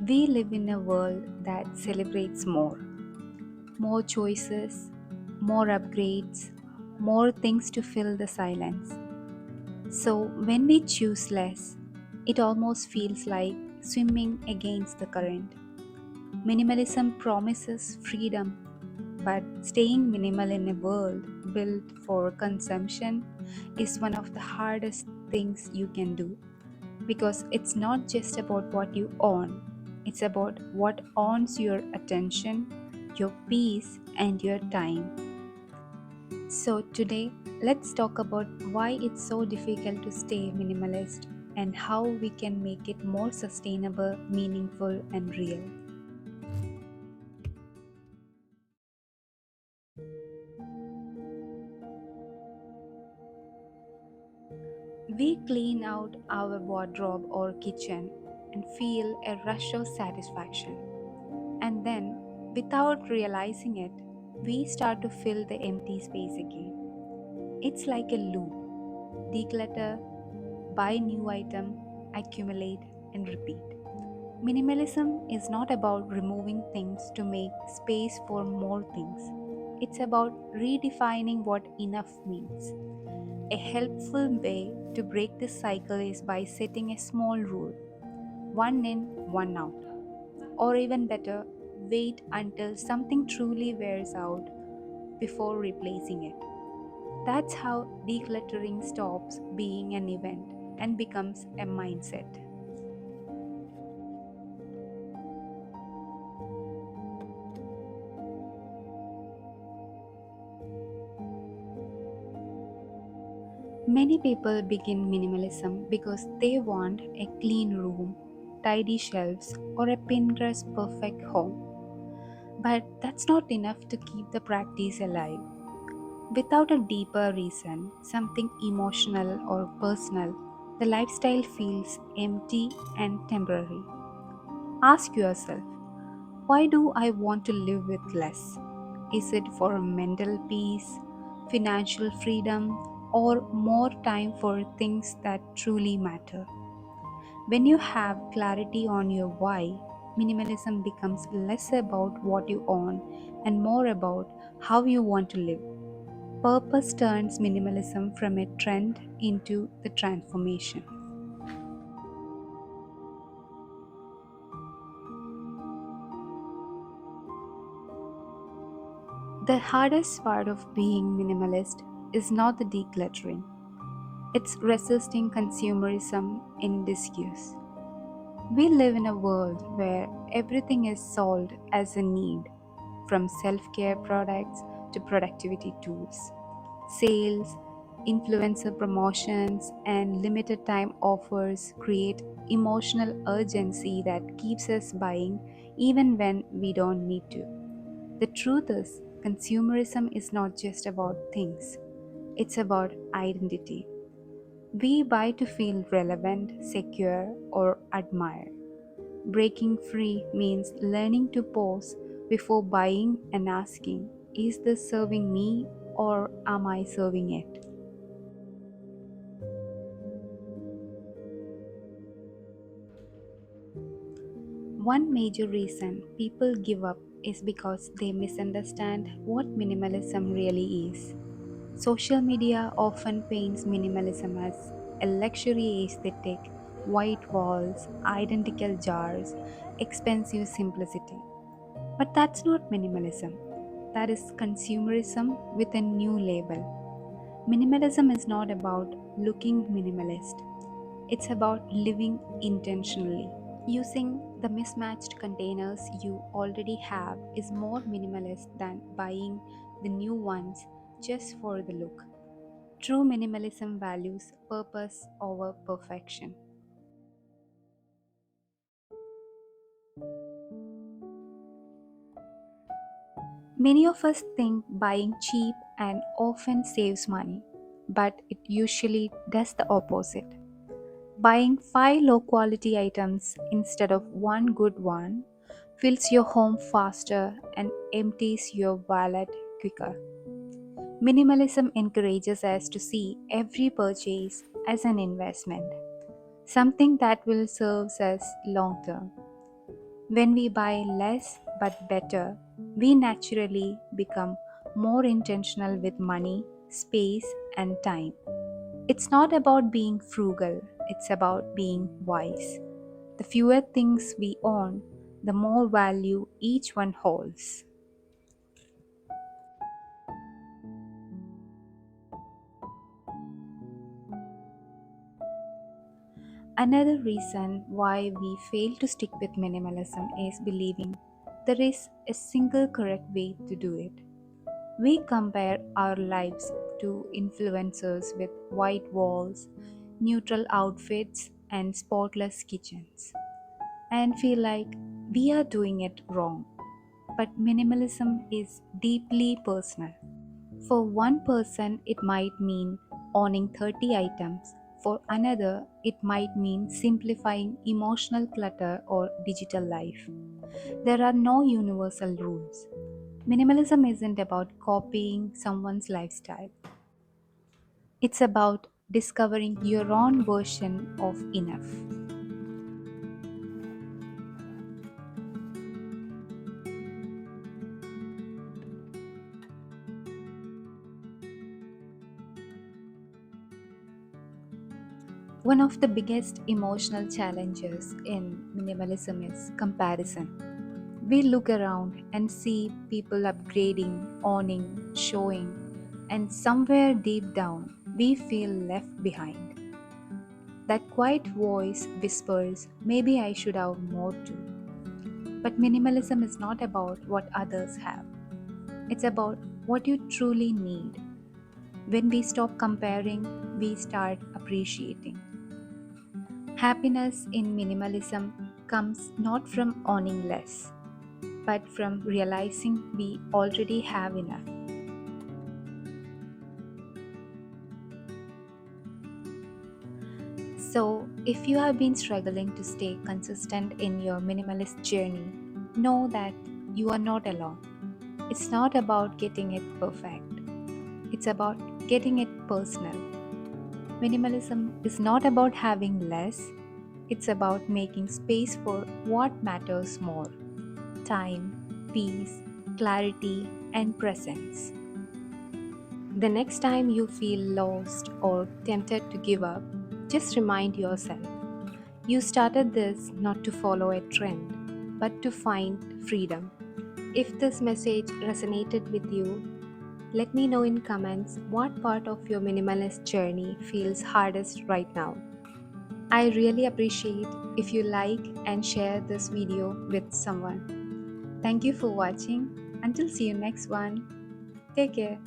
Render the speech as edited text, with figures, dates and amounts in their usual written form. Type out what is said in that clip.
We live in a world that celebrates more choices, more upgrades, more things to fill the silence. So when we choose less, it almost feels like swimming against the current. Minimalism promises freedom, but staying minimal in a world built for consumption is one of the hardest things you can do because it's not just about what you own, it's about what owns your attention, your peace, and your time. So, today, let's talk about why it's so difficult to stay minimalist and how we can make it more sustainable, meaningful, and real. We clean out our wardrobe or kitchen and feel a rush of satisfaction. And then, without realizing it, we start to fill the empty space again. It's like a loop: declutter, buy new item, accumulate, and repeat. Minimalism is not about removing things to make space for more things. It's about redefining what enough means. A helpful way to break this cycle is by setting a small rule: one in, one out. Or even better, wait until something truly wears out before replacing it. That's how decluttering stops being an event and becomes a mindset. Many people begin minimalism because they want a clean room, tidy shelves, or a Pinterest perfect home. But that's not enough to keep the practice alive. Without a deeper reason, something emotional or personal, the lifestyle feels empty and temporary. Ask yourself, why do I want to live with less? Is it for mental peace, financial freedom, or more time for things that truly matter? When you have clarity on your why, minimalism becomes less about what you own and more about how you want to live. Purpose turns minimalism from a trend into the transformation. The hardest part of being minimalist is not the decluttering, it's resisting consumerism in disguise. We live in a world where everything is sold as a need, from self care products to productivity tools. Sales, influencer promotions, and limited time offers create emotional urgency that keeps us buying even when we don't need to. The truth is, consumerism is not just about things, it's about identity. We buy to feel relevant, secure, or admired. Breaking free means learning to pause before buying and asking, is this serving me or am I serving it? One major reason people give up is because they misunderstand what minimalism really is. Social media often paints minimalism as a luxury aesthetic, white walls, identical jars, expensive simplicity. But that's not minimalism. That is consumerism with a new label. Minimalism is not about looking minimalist, it's about living intentionally. Using the mismatched containers you already have is more minimalist than buying the new ones just for the look. True minimalism values purpose over perfection. Many of us think buying cheap and often saves money, but it usually does the opposite. Buying 5 low quality items instead of one good one fills your home faster and empties your wallet quicker. Minimalism encourages us to see every purchase as an investment, something that will serve us long term. When we buy less but better, we naturally become more intentional with money, space, and time. It's not about being frugal, it's about being wise. The fewer things we own, the more value each one holds. Another reason why we fail to stick with minimalism is believing there is a single correct way to do it. We compare our lives to influencers with white walls, neutral outfits, and spotless kitchens, and feel like we are doing it wrong. But minimalism is deeply personal. For one person, it might mean owning 30 items. For another, it might mean simplifying emotional clutter or digital life. There are no universal rules. Minimalism isn't about copying someone's lifestyle, it's about discovering your own version of enough. One of the biggest emotional challenges in minimalism is comparison. We look around and see people upgrading, owning, showing, and somewhere deep down, we feel left behind. That quiet voice whispers, maybe I should have more too. But minimalism is not about what others have, it's about what you truly need. When we stop comparing, we start appreciating. Happiness in minimalism comes not from owning less, but from realizing we already have enough. So, if you have been struggling to stay consistent in your minimalist journey, know that you are not alone. It's not about getting it perfect, it's about getting it personal. Minimalism is not about having less, it's about making space for what matters more: time, peace, clarity, and presence. The next time you feel lost or tempted to give up, just remind yourself you started this not to follow a trend, but to find freedom. If this message resonated with you, let me know in comments what part of your minimalist journey feels hardest right now. I really appreciate if you like and share this video with someone. Thank you for watching. Until see you next one. Take care.